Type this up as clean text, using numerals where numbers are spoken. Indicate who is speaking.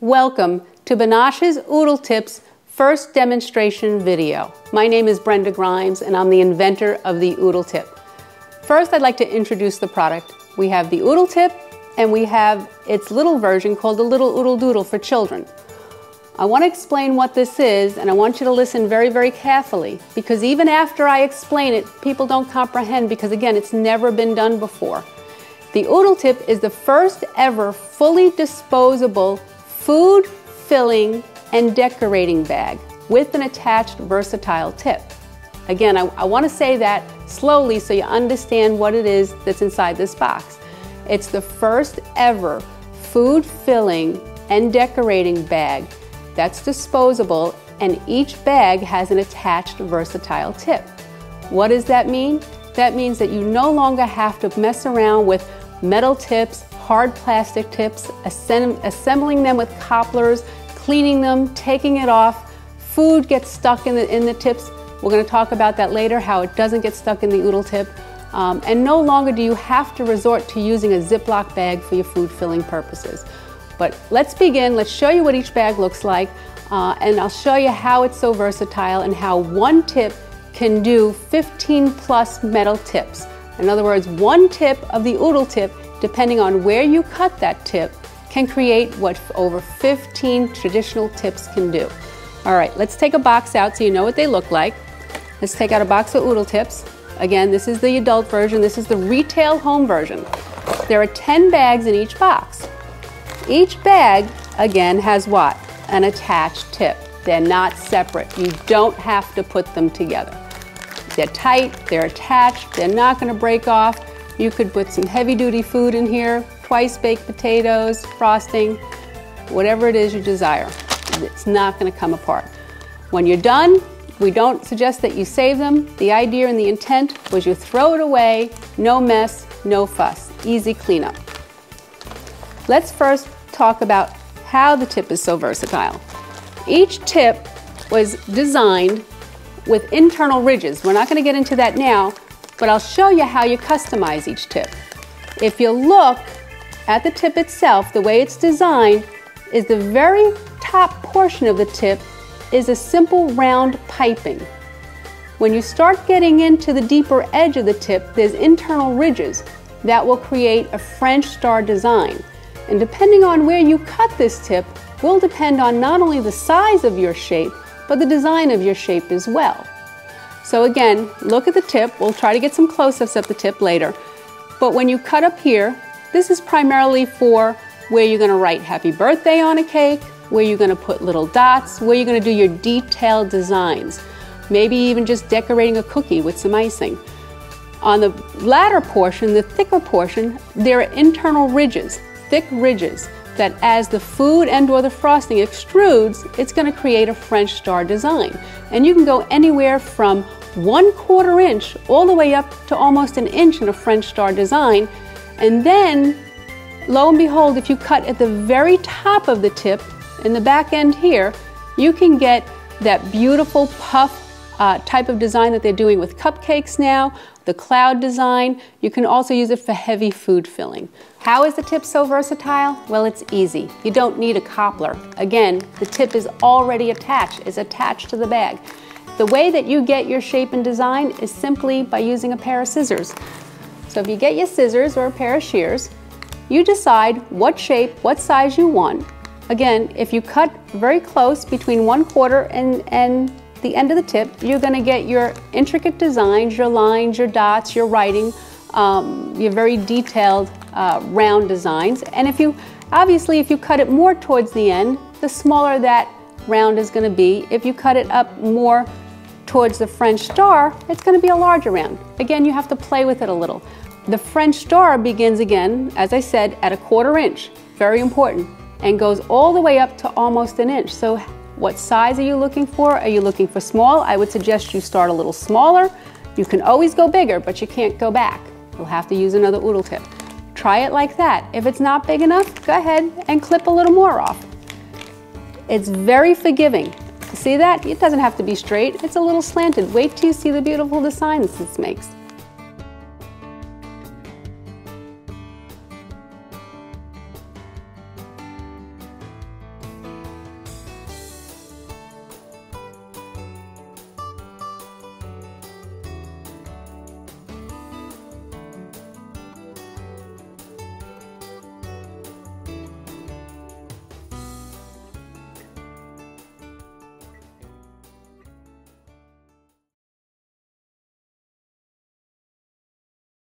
Speaker 1: Welcome to Banash's OodleTip's first demonstration video. My name is Brenda Grimes and I'm the inventor of the OodleTip. First, I'd like to introduce the product. We have the OodleTip and we have its little version called the Little Oodle Doodle for children. I want to explain what this is, and I want you to listen very, very carefully, because even after I explain it, people don't comprehend because, again, it's never been done before. The OodleTip is the first ever fully disposable food, filling, and decorating bag with an attached versatile tip. Again, I want to say that slowly so you understand what it is that's inside this box. It's the first ever food, filling, and decorating bag that's disposable, and each bag has an attached versatile tip. What does that mean? That means that you no longer have to mess around with metal tips, hard plastic tips, assembling them with copplers, cleaning them, taking it off. Food gets stuck in the tips. We're going to talk about that later, how it doesn't get stuck in the OodleTip. And no longer do you have to resort to using a Ziploc bag for your food filling purposes. But let's begin. Let's show you what each bag looks like, and I'll show you how it's so versatile and how one tip can do 15 plus metal tips. In other words, one tip of the OodleTip, depending on where you cut that tip, can create what over 15 traditional tips can do. All right, let's take a box out so you know what they look like. Let's take out a box of OodleTips. Again, this is the adult version. This is the retail home version. There are 10 bags in each box. Each bag, again, has what? An attached tip. They're not separate. You don't have to put them together. They're tight, they're attached, they're not going to break off. You could put some heavy-duty food in here, twice baked potatoes, frosting, whatever it is you desire. It's not going to come apart. When you're done, we don't suggest that you save them. The idea and the intent was you throw it away, no mess, no fuss, easy cleanup. Let's first talk about how the tip is so versatile. Each tip was designed with internal ridges. We're not going to get into that now, but I'll show you how you customize each tip. If you look at the tip itself, the way it's designed is the very top portion of the tip is a simple round piping. When you start getting into the deeper edge of the tip, there's internal ridges that will create a French star design. And depending on where you cut this tip will depend on not only the size of your shape, but the design of your shape as well. So again, look at the tip. We'll try to get some close-ups of the tip later. But when you cut up here, this is primarily for where you're going to write happy birthday on a cake, where you're going to put little dots, where you're going to do your detailed designs, maybe even just decorating a cookie with some icing. On the latter portion, the thicker portion, there are internal ridges, thick ridges, that as the food and or the frosting extrudes, it's going to create a French star design. And you can go anywhere from 1/4 inch all the way up to almost an inch in a French star design. And then, lo and behold, if you cut at the very top of the tip, in the back end here, you can get that beautiful puff type of design that they're doing with Cupcakes now, the cloud design. You can also use it for heavy food filling. How is the tip so versatile? Well, it's easy. You don't need a cobbler. Again, the tip is already attached, it's attached to the bag. The way that you get your shape and design is simply by using a pair of scissors. So if you get your scissors or a pair of shears, you decide what shape, what size you want. Again, if you cut very close between 1/4 and the end of the tip, you're going to get your intricate designs, your lines, your dots, your writing, your very detailed round designs. And obviously if you cut it more towards the end, the smaller that round is going to be. If you cut it up more towards the French star, it's going to be a larger round. Again, you have to play with it a little. The French star begins again, as I said, at 1/4 inch, very important, and goes all the way up to almost an inch. So what size are you looking for? Are you looking for small? I would suggest you start a little smaller. You can always go bigger, but you can't go back. You'll have to use another OodleTip. Try it like that. If it's not big enough, go ahead and clip a little more off. It's very forgiving. See that? It doesn't have to be straight. It's a little slanted. Wait till you see the beautiful designs this makes.